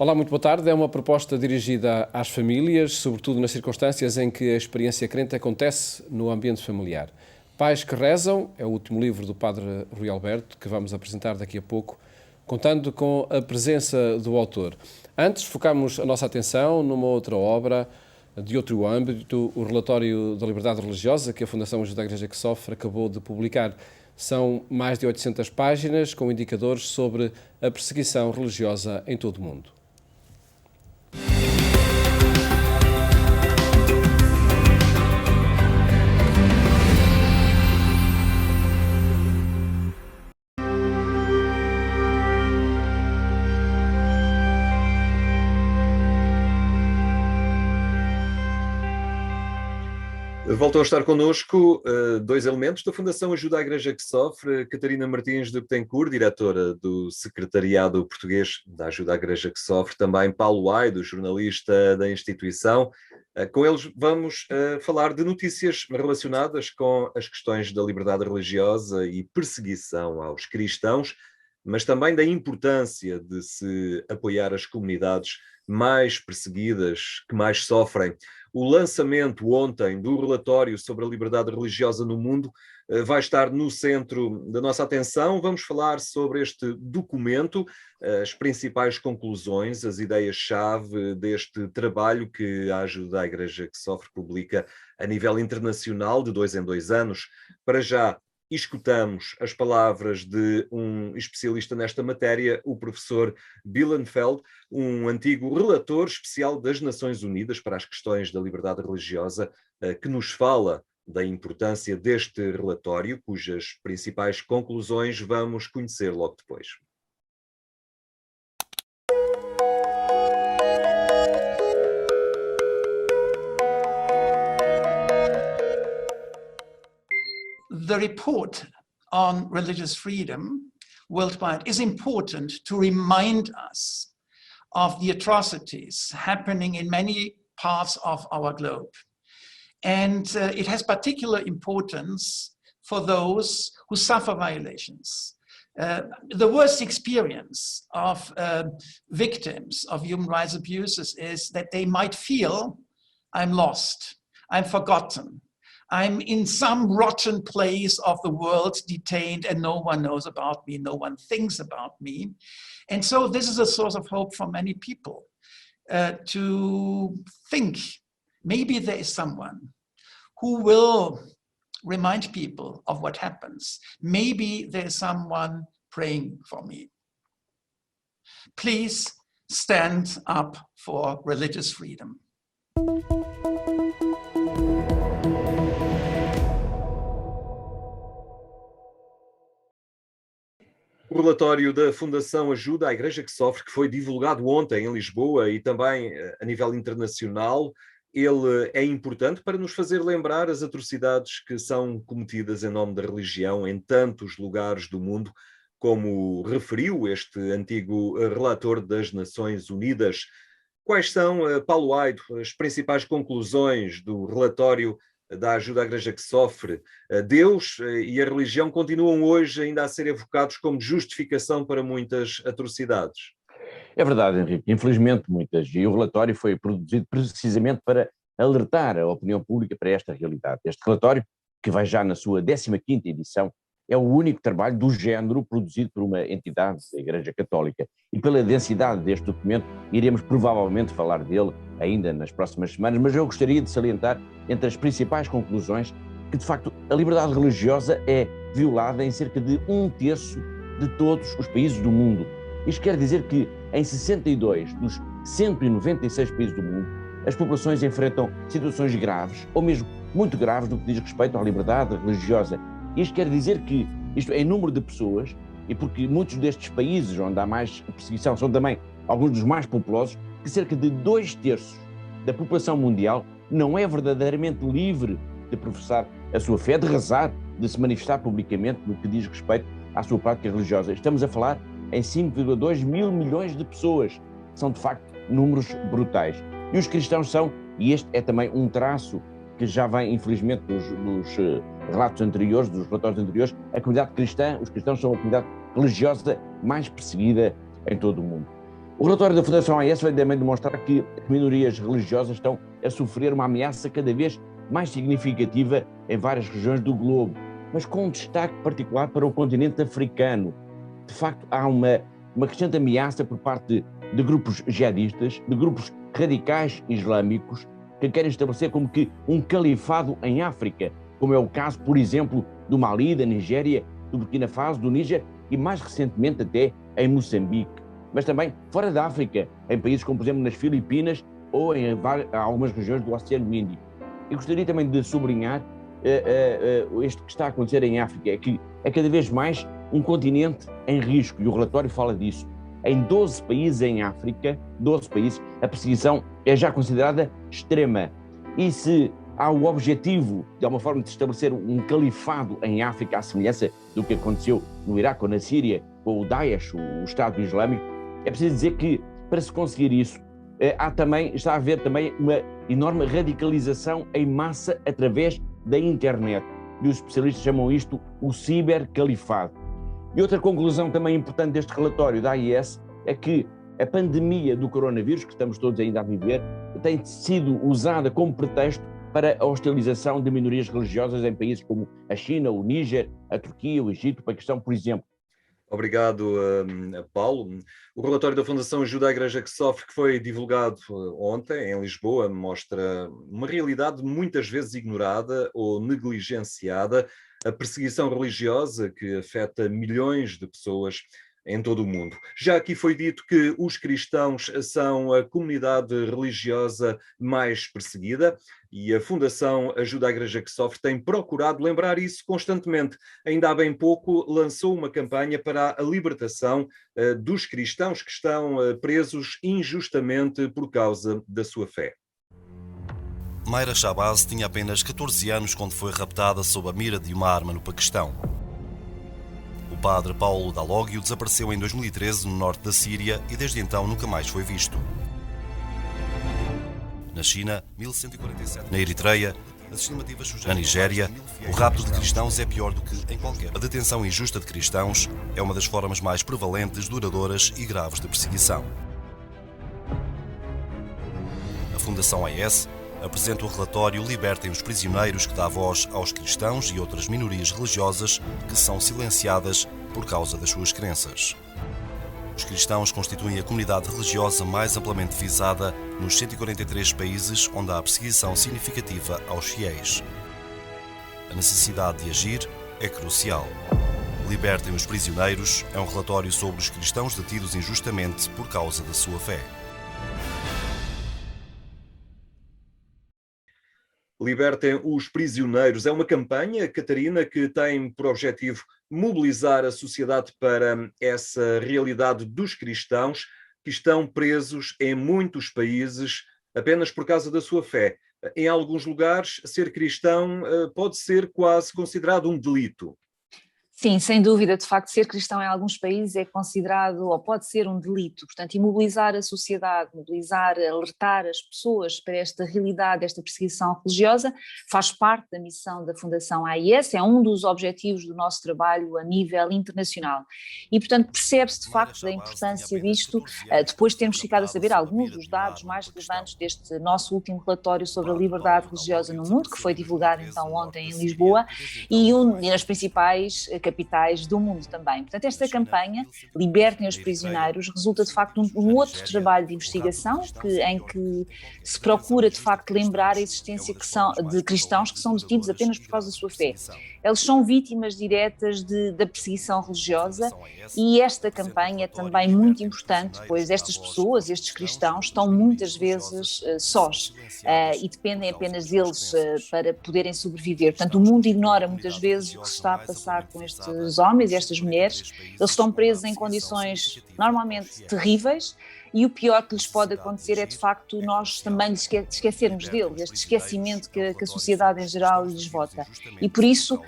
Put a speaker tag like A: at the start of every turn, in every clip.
A: Olá, muito boa tarde. É uma proposta dirigida às famílias, sobretudo nas circunstâncias em que a experiência crente acontece no ambiente familiar. Pais que rezam é o último livro do Padre Rui Alberto, que vamos apresentar daqui a pouco, contando com a presença do autor. Antes, focamos a nossa atenção numa outra obra de outro âmbito, o Relatório da Liberdade Religiosa, que a Fundação Ajuda à Igreja que Sofre acabou de publicar. São mais de 800 páginas com indicadores sobre a perseguição religiosa em todo o mundo.
B: Voltam a estar connosco dois elementos da Fundação Ajuda à Igreja que Sofre, Catarina Martins de Betancourt, diretora do Secretariado Português da Ajuda à Igreja que Sofre, também Paulo Aido, jornalista da instituição. Com eles vamos falar de notícias relacionadas com as questões da liberdade religiosa e perseguição aos cristãos, mas também da importância de se apoiar as comunidades mais perseguidas, que mais sofrem. O lançamento ontem do relatório sobre a liberdade religiosa no mundo vai estar no centro da nossa atenção. Vamos falar sobre este documento, as principais conclusões, as ideias-chave deste trabalho que a Ajuda à Igreja que Sofre publica a nível internacional de 2 em 2 anos. Para já, escutamos as palavras de um especialista nesta matéria, o professor Bielenfeld, um antigo relator especial das Nações Unidas para as questões da liberdade religiosa, que nos fala da importância deste relatório, cujas principais conclusões vamos conhecer logo depois.
C: The report on religious freedom worldwide is important to remind us of the atrocities happening in many parts of our globe. And it has particular importance for those who suffer violations. The worst experience of victims of human rights abuses is that they might feel, I'm lost, I'm forgotten, I'm in some rotten place of the world, detained, and no one knows about me, no one thinks about me. And so this is a source of hope for many people, to think maybe there is someone who will remind people of what happens. Maybe there is someone praying for me. Please stand up for religious freedom.
B: O relatório da Fundação Ajuda à Igreja que Sofre, que foi divulgado ontem em Lisboa e também a nível internacional, ele é importante para nos fazer lembrar as atrocidades que são cometidas em nome da religião em tantos lugares do mundo, como referiu este antigo relator das Nações Unidas. Quais são, Paulo Aido, as principais conclusões do relatório da Ajuda à Igreja que Sofre? Deus e a religião continuam hoje ainda a ser evocados como justificação para muitas atrocidades.
D: É verdade, Henrique, infelizmente muitas, e o relatório foi produzido precisamente para alertar a opinião pública para esta realidade. Este relatório, que vai já na sua 15ª edição, é o único trabalho do género produzido por uma entidade da Igreja Católica, e pela densidade deste documento iremos provavelmente falar dele ainda nas próximas semanas, mas eu gostaria de salientar entre as principais conclusões que, de facto, a liberdade religiosa é violada em cerca de 1/3 de todos os países do mundo. Isto quer dizer que em 62 dos 196 países do mundo, as populações enfrentam situações graves, ou mesmo muito graves, no que diz respeito à liberdade religiosa. Isto quer dizer que, isto é, em número de pessoas, e porque muitos destes países onde há mais perseguição são também alguns dos mais populosos, que cerca de 2/3 da população mundial não é verdadeiramente livre de professar a sua fé, de rezar, de se manifestar publicamente no que diz respeito à sua prática religiosa. Estamos a falar em 5,2 mil milhões de pessoas. São, de facto, números brutais. E os cristãos são, e este é também um traço que já vem, infelizmente, dos relatos anteriores, dos relatórios anteriores, a comunidade cristã, os cristãos são a comunidade religiosa mais perseguida em todo o mundo. O relatório da Fundação AES vai também demonstrar que as minorias religiosas estão a sofrer uma ameaça cada vez mais significativa em várias regiões do globo, mas com um destaque particular para o continente africano. De facto, há uma crescente ameaça por parte de grupos jihadistas, de grupos radicais islâmicos, que querem estabelecer como que um califado em África, como é o caso, por exemplo, do Mali, da Nigéria, do Burkina Faso, do Níger e mais recentemente até em Moçambique. Mas também fora da África, em países como, por exemplo, nas Filipinas ou em algumas regiões do Oceano Índico. E gostaria também de sublinhar isto que está a acontecer em África, é que é cada vez mais um continente em risco, e o relatório fala disso. Em 12 países em África, 12 países, a perseguição é já considerada extrema. E se há o objetivo, de alguma forma, de estabelecer um califado em África, à semelhança do que aconteceu no Iraque ou na Síria, com o Daesh, o Estado Islâmico, é preciso dizer que, para se conseguir isso, está a haver também uma enorme radicalização em massa através da internet. E os especialistas chamam isto o cibercalifado. E outra conclusão também importante deste relatório da AIS é que a pandemia do coronavírus, que estamos todos ainda a viver, tem sido usada como pretexto para a hostilização de minorias religiosas em países como a China, o Níger, a Turquia, o Egito, o Paquistão, por exemplo.
B: Obrigado, Paulo. O relatório da Fundação Ajuda à Igreja que Sofre, que foi divulgado ontem em Lisboa, mostra uma realidade muitas vezes ignorada ou negligenciada, a perseguição religiosa que afeta milhões de pessoas em todo o mundo. Já aqui foi dito que os cristãos são a comunidade religiosa mais perseguida e a Fundação Ajuda à Igreja que Sofre tem procurado lembrar isso constantemente. Ainda há bem pouco lançou uma campanha para a libertação dos cristãos que estão presos injustamente por causa da sua fé.
E: Mayra Shabazz tinha apenas 14 anos quando foi raptada sob a mira de uma arma no Paquistão. O padre Paulo Dalóguio desapareceu em 2013 no norte da Síria e desde então nunca mais foi visto. Na China, 1147. Na Eritreia, as estimativas sugerem. Na Nigéria, o rapto de cristãos é pior do que em qualquer. A detenção injusta de cristãos é uma das formas mais prevalentes, duradouras e graves de perseguição. A Fundação AES apresenta o relatório Libertem os Prisioneiros, que dá voz aos cristãos e outras minorias religiosas que são silenciadas por causa das suas crenças. Os cristãos constituem a comunidade religiosa mais amplamente visada nos 143 países onde há perseguição significativa aos fiéis. A necessidade de agir é crucial. Libertem os Prisioneiros é um relatório sobre os cristãos detidos injustamente por causa da sua fé.
B: Libertem os Prisioneiros. É uma campanha, Catarina, que tem por objetivo mobilizar a sociedade para essa realidade dos cristãos que estão presos em muitos países apenas por causa da sua fé. Em alguns lugares, ser cristão pode ser quase considerado um delito.
F: Sim, sem dúvida, de facto, ser cristão em alguns países é considerado, ou pode ser um delito, portanto, imobilizar a sociedade, mobilizar, alertar as pessoas para esta realidade, esta perseguição religiosa, faz parte da missão da Fundação AIS, é um dos objetivos do nosso trabalho a nível internacional. E, portanto, percebe-se de facto da importância disto, depois de termos ficado a saber alguns dos dados mais relevantes deste nosso último relatório sobre a liberdade religiosa no mundo, que foi divulgado então ontem em Lisboa, e nas principais capitais do mundo também. Portanto, esta campanha, Libertem os Prisioneiros, resulta de facto um outro trabalho de investigação em que se procura de facto lembrar a existência de cristãos que são detidos apenas por causa da sua fé. Eles são vítimas diretas da perseguição religiosa e esta campanha é também muito importante, pois estas pessoas, estes cristãos, estão muitas vezes sós e dependem apenas deles para poderem sobreviver. Portanto, o mundo ignora muitas vezes o que se está a passar com estes homens e estas mulheres. Eles estão presos em condições normalmente terríveis e o pior que lhes pode acontecer é de facto nós também esquecermos deles, este esquecimento que a sociedade em geral lhes vota. E por isso,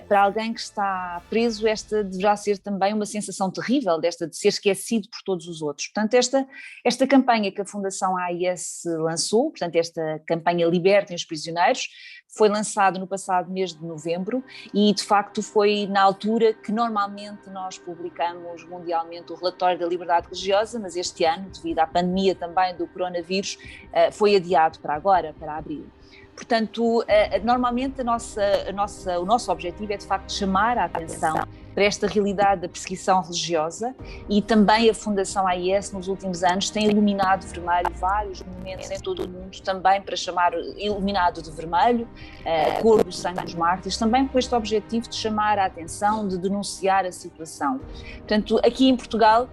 F: para alguém que está preso, esta deverá ser também uma sensação terrível, de ser esquecido por todos os outros. Portanto, esta campanha que a Fundação AIS lançou, portanto esta campanha Libertem os Prisioneiros, foi lançado no passado mês de novembro e, de facto, foi na altura que normalmente nós publicamos mundialmente o relatório da liberdade religiosa, mas este ano, devido à pandemia também do coronavírus, foi adiado para agora, para abril. Portanto, normalmente o nosso objetivo é, de facto, chamar a atenção para esta realidade da perseguição religiosa, e também a Fundação AIS nos últimos anos tem iluminado de vermelho vários monumentos em todo o mundo, também para chamar, iluminado de vermelho, a cor do sangue dos mártires, também com este objetivo de chamar a atenção, de denunciar a situação. Portanto, aqui em Portugal,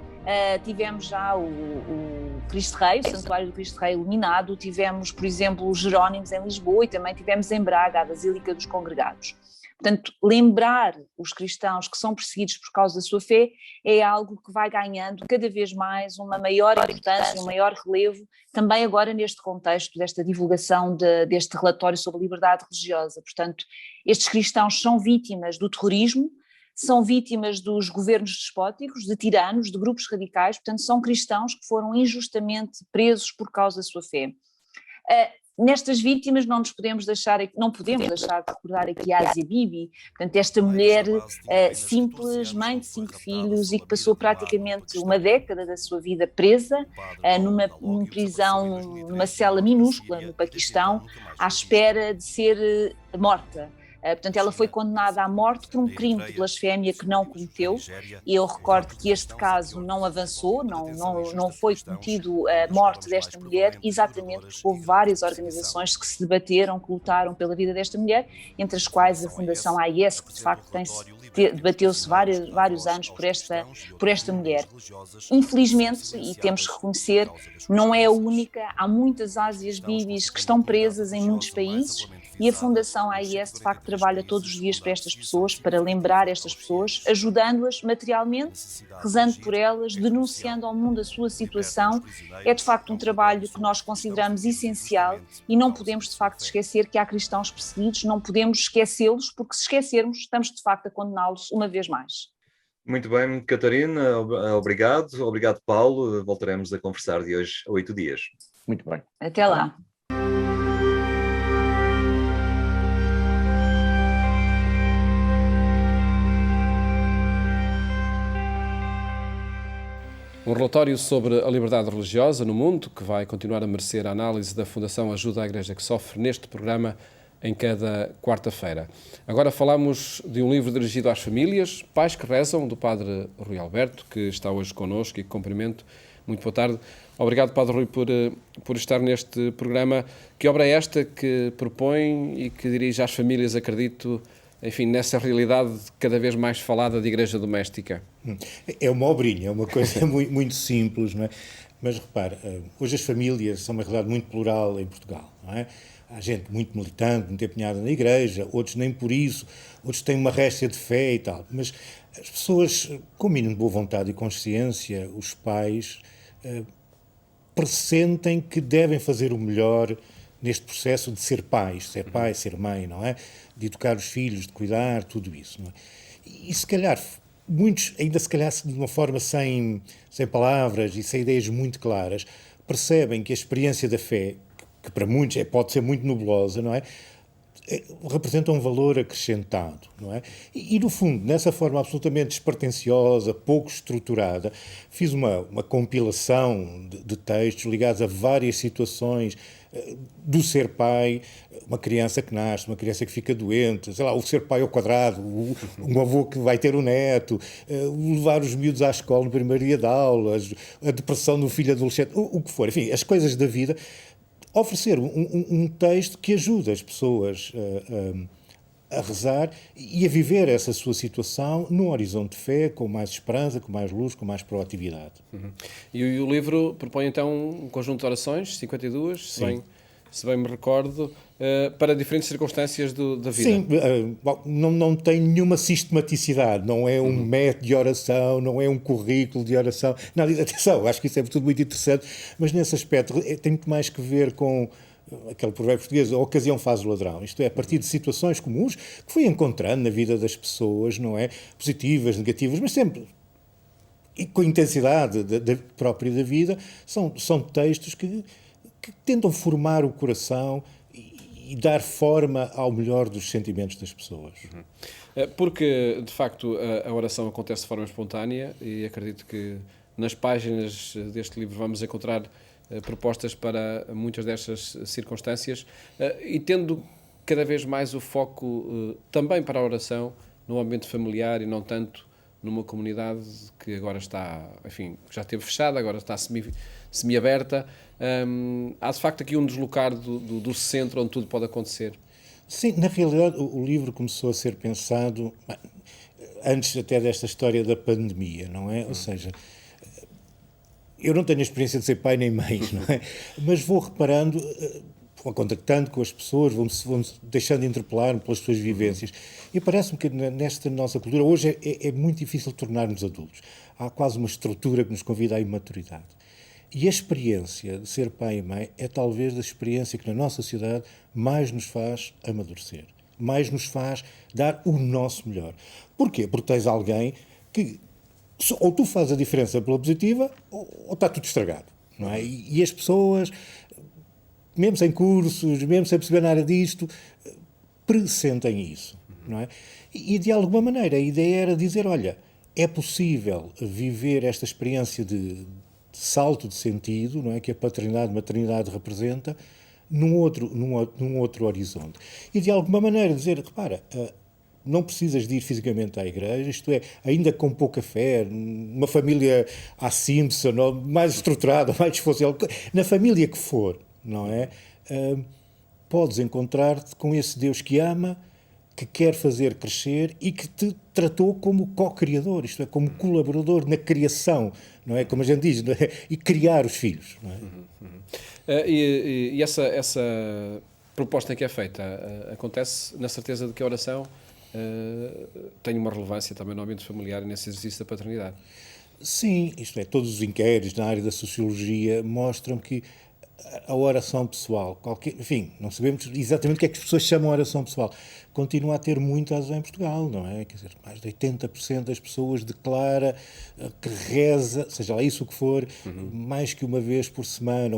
F: tivemos já o Cristo Rei, o Santuário do Cristo Rei iluminado, tivemos, por exemplo, os Jerónimos em Lisboa e também tivemos em Braga a Basílica dos Congregados. Portanto, lembrar os cristãos que são perseguidos por causa da sua fé é algo que vai ganhando cada vez mais uma maior importância, um maior relevo, também agora neste contexto desta divulgação deste relatório sobre a liberdade religiosa. Portanto, estes cristãos são vítimas do terrorismo, são vítimas dos governos despóticos, de tiranos, de grupos radicais, portanto são cristãos que foram injustamente presos por causa da sua fé. Nestas vítimas não podemos deixar de recordar aqui a Asia Bibi, portanto esta mulher simples, mãe de 5 filhos e que passou praticamente uma década da sua vida presa numa prisão, numa cela minúscula no Paquistão, à espera de ser morta. Portanto, ela foi condenada à morte por um crime de blasfémia que não cometeu, e eu recordo que este caso não avançou, não foi cometido a morte desta mulher, exatamente porque houve várias organizações que se debateram, que lutaram pela vida desta mulher, entre as quais a Fundação AIS, que de facto debateu-se vários anos por esta mulher. Infelizmente, e temos que reconhecer, não é a única, há muitas Ásias Bibis que estão presas em muitos países, e a Fundação AIS de facto trabalha todos os dias para estas pessoas, para lembrar estas pessoas, ajudando-as materialmente, rezando por elas, denunciando ao mundo a sua situação. É de facto um trabalho que nós consideramos essencial e não podemos de facto esquecer que há cristãos perseguidos, não podemos esquecê-los, porque se esquecermos estamos de facto a condená-los uma vez mais.
B: Muito bem, Catarina, obrigado Paulo, voltaremos a conversar de hoje a 8 dias.
D: Muito bem.
F: Até lá.
A: Um relatório sobre a liberdade religiosa no mundo, que vai continuar a merecer a análise da Fundação Ajuda à Igreja que Sofre neste programa em cada quarta-feira. Agora falamos de um livro dirigido às famílias, Pais que Rezam, do Padre Rui Alberto, que está hoje connosco e que cumprimento. Muito boa tarde. Obrigado, Padre Rui, por estar neste programa. Que obra é esta que propõe e que dirige às famílias, acredito, enfim, nessa realidade cada vez mais falada de igreja doméstica?
G: É uma obrinha, é uma coisa muito simples, não é? Mas repare, hoje as famílias são uma realidade muito plural em Portugal, não é? Há gente muito militante, muito empenhada na igreja, outros nem por isso, outros têm uma réstia de fé e tal, mas as pessoas com mínimo de boa vontade e consciência, os pais, pressentem que devem fazer o melhor neste processo de ser pais, ser pai, ser mãe, não é? De educar os filhos, de cuidar, tudo isso, não é? E se calhar, muitos, ainda se calhar de uma forma sem palavras e sem ideias muito claras, percebem que a experiência da fé, que para muitos pode ser muito nebulosa, não é? Representa um valor acrescentado, não é? E no fundo, nessa forma absolutamente despretensiosa, pouco estruturada, fiz uma compilação de textos ligados a várias situações do ser pai, uma criança que nasce, uma criança que fica doente, sei lá, o ser pai ao quadrado, um avô que vai ter um neto, levar os miúdos à escola no primeiro dia de aulas, a depressão do filho adolescente, o que for, enfim, as coisas da vida. Oferecer um texto que ajude as pessoas a rezar e a viver essa sua situação num horizonte de fé, com mais esperança, com mais luz, com mais proatividade.
A: Uhum. E o livro propõe então um conjunto de orações, 52, se bem me recordo, para diferentes circunstâncias da vida.
G: Sim, não tem nenhuma sistematicidade, não é um método de oração, não é um currículo de oração, nada disso. Atenção, acho que isso é tudo muito interessante, mas nesse aspecto tem muito mais que ver com aquele provérbio português, a ocasião faz o ladrão, isto é, a partir de situações comuns que fui encontrando na vida das pessoas, não é? Positivas, negativas, mas sempre e com a intensidade própria da vida, são textos que tentam formar o coração e dar forma ao melhor dos sentimentos das pessoas.
A: Porque, de facto, a oração acontece de forma espontânea e acredito que nas páginas deste livro vamos encontrar propostas para muitas destas circunstâncias e tendo cada vez mais o foco também para a oração no ambiente familiar e não tanto numa comunidade que agora está, enfim, já esteve fechada, agora está semi-aberta. Há de facto aqui um deslocar do centro onde tudo pode acontecer.
G: Sim, na realidade o livro começou a ser pensado antes até desta história da pandemia, não é? Ou seja, eu não tenho a experiência de ser pai nem mãe, não é? Mas vou reparando, vou contactando com as pessoas, vou-me deixando interpelar pelas suas vivências. E parece-me que nesta nossa cultura, hoje é muito difícil tornarmos adultos. Há quase uma estrutura que nos convida à imaturidade. E a experiência de ser pai e mãe é talvez a experiência que na nossa sociedade mais nos faz amadurecer, mais nos faz dar o nosso melhor. Porquê? Porque tens alguém que ou tu fazes a diferença pela positiva ou está tudo estragado, não é? E as pessoas, mesmo sem cursos, mesmo sem perceber nada disto, pressentem isso, não é? E de alguma maneira a ideia era dizer, olha, é possível viver esta experiência de salto de sentido, não é, que a paternidade, maternidade representa, num outro horizonte. E de alguma maneira dizer, repara, não precisas de ir fisicamente à igreja, isto é, ainda com pouca fé, uma família à Simpson, ou mais estruturada, mais disfuncional, na família que for, não é? Podes encontrar-te com esse Deus que ama, que quer fazer crescer e que te tratou como co-criador, isto é, como colaborador na criação, não é? Como a gente diz, não é? E criar os filhos. Não é?
A: E essa proposta que é feita acontece na certeza de que a oração tem uma relevância também no ambiente familiar e nesse exercício da paternidade.
G: Sim, isto é, todos os inquéritos na área da sociologia mostram que a oração pessoal, enfim, não sabemos exatamente o que é que as pessoas chamam de oração pessoal, continua a ter muito adesão em Portugal, não é? Quer dizer, mais de 80% das pessoas declara que reza, seja lá isso o que for, mais que uma vez por semana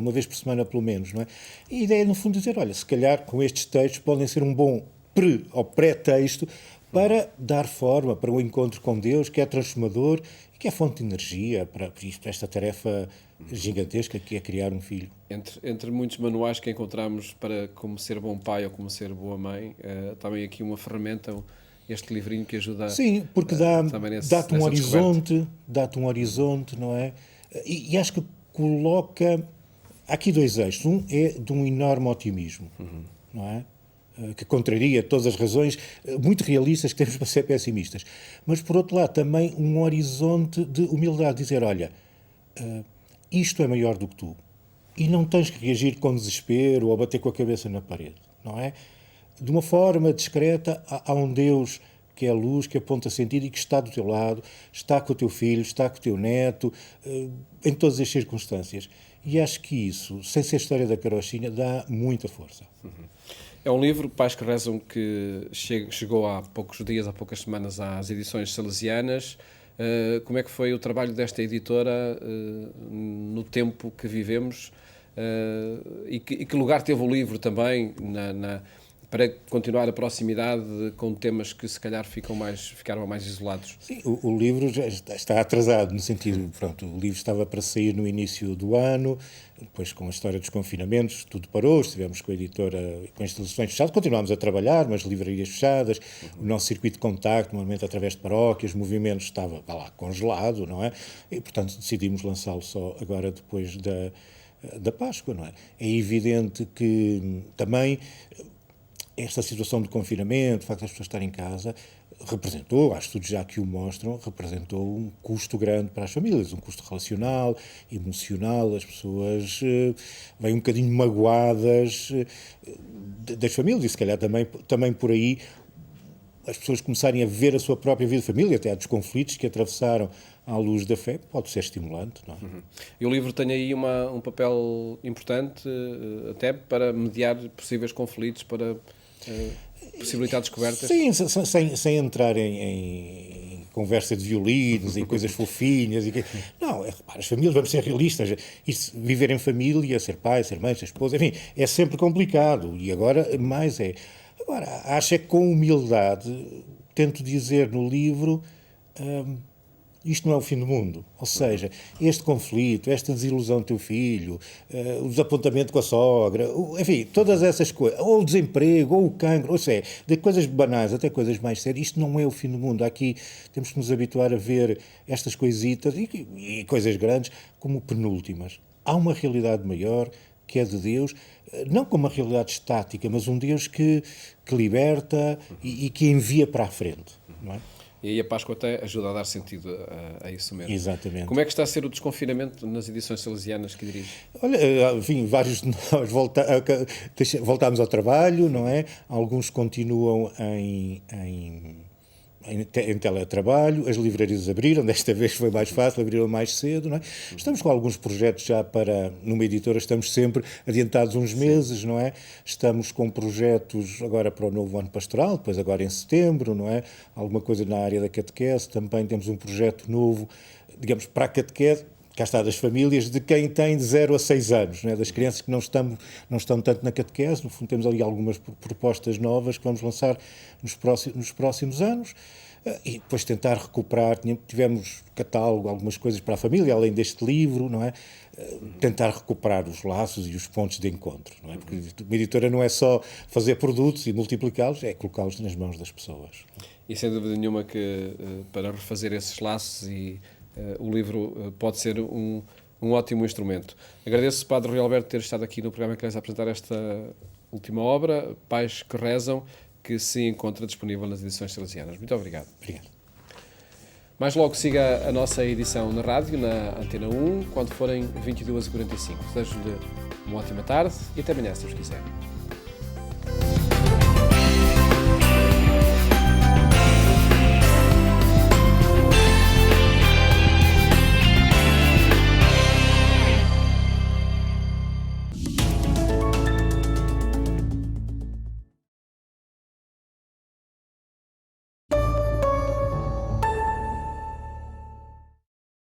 G: pelo menos, não é? E a ideia, no fundo, é dizer, olha, se calhar com estes textos podem ser um bom pré-texto para dar forma para o encontro com Deus, que é transformador e que é fonte de energia para esta tarefa gigantesca que é criar um filho.
A: Entre muitos manuais que encontramos para como ser bom pai ou como ser boa mãe, também aqui uma ferramenta, este livrinho que ajuda.
G: Sim, porque dá-te um horizonte, não é? E acho que coloca. Há aqui dois eixos. Um é de um enorme otimismo, não é? Que contraria todas as razões muito realistas que temos para ser pessimistas. Mas, por outro lado, também um horizonte de humildade, dizer, olha, isto é maior do que tu. E não tens que reagir com desespero ou bater com a cabeça na parede, não é? De uma forma discreta, há um Deus que é a luz, que aponta sentido e que está do teu lado, está com o teu filho, está com o teu neto, em todas as circunstâncias. E acho que isso, sem ser a história da carochinha, dá muita força.
A: É um livro, Pais que Rezam, que chegou há poucos dias, há poucas semanas, às edições salesianas. Como é que foi o trabalho desta editora no tempo que vivemos e que lugar teve o livro também para continuar a proximidade com temas que se calhar ficaram mais isolados?
G: Sim, o livro já está atrasado, no sentido, pronto, o livro estava para sair no início do ano, depois com a história dos confinamentos tudo parou, estivemos com a editora, com as instalações fechadas, continuámos a trabalhar, mas livrarias fechadas, o nosso circuito de contacto, normalmente através de paróquias, movimento estava lá congelado, não é? E, portanto, decidimos lançá-lo só agora depois da Páscoa, não é? É evidente que também esta situação de confinamento, o facto das pessoas estarem em casa, representou, há estudos já que o mostram, representou um custo grande para as famílias, um custo relacional, emocional, as pessoas vêm um bocadinho magoadas das famílias e se calhar também por aí as pessoas começarem a ver a sua própria vida de família, até há dos conflitos que atravessaram à luz da fé, pode ser estimulante, não é?
A: E o livro tem aí um papel importante até para mediar possíveis conflitos, para possibilitar descobertas?
G: Sim, sem entrar em conversa de violinos e coisas fofinhas. Não, repara, as famílias, vamos ser realistas. Viver em família, ser pai, ser mãe, ser esposa, enfim, é sempre complicado. E agora, mais é... Agora, acho é que com humildade, tento dizer no livro... isto não é o fim do mundo. Ou seja, este conflito, esta desilusão do teu filho, o desapontamento com a sogra, enfim, todas essas coisas, ou o desemprego, ou o cancro, ou seja, de coisas banais até coisas mais sérias, isto não é o fim do mundo. Aqui temos que nos habituar a ver estas coisitas e coisas grandes como penúltimas. Há uma realidade maior, que é de Deus, não como uma realidade estática, mas um Deus que liberta e que envia para a frente, não é?
A: E aí a Páscoa até ajuda a dar sentido a isso mesmo.
G: Exatamente.
A: Como é que está a ser o desconfinamento nas edições salesianas que dirige?
G: Olha, enfim, vários de nós voltámos ao trabalho, não é? Alguns continuam em teletrabalho, as livrarias abriram, desta vez foi mais fácil, abriram mais cedo, não é? Estamos com alguns projetos já numa editora estamos sempre adiantados uns meses, não é? Estamos com projetos agora para o novo ano pastoral, depois agora em setembro, não é? Alguma coisa na área da catequese, também temos um projeto novo, digamos, para a catequese, cá está, das famílias de quem tem de 0 a 6 anos, não é? Das crianças que não estão tanto na catequese. No fundo, temos ali algumas propostas novas que vamos lançar nos próximos anos e depois tentar recuperar. Tivemos catálogo, algumas coisas para a família, além deste livro, não é? Tentar recuperar os laços e os pontos de encontro, não é? Porque uma editora não é só fazer produtos e multiplicá-los, é colocá-los nas mãos das pessoas.
A: E sem dúvida nenhuma que para refazer esses laços o livro pode ser um ótimo instrumento. Agradeço, Padre Rui Alberto, ter estado aqui no programa que lhes apresentar esta última obra, Pais que Rezam, que se encontra disponível nas edições salesianas. Muito obrigado.
G: Obrigado.
A: Mais logo siga a nossa edição na rádio, na Antena 1, quando forem 22h45. Desejo-lhe uma ótima tarde e até amanhã, se Deus quiser.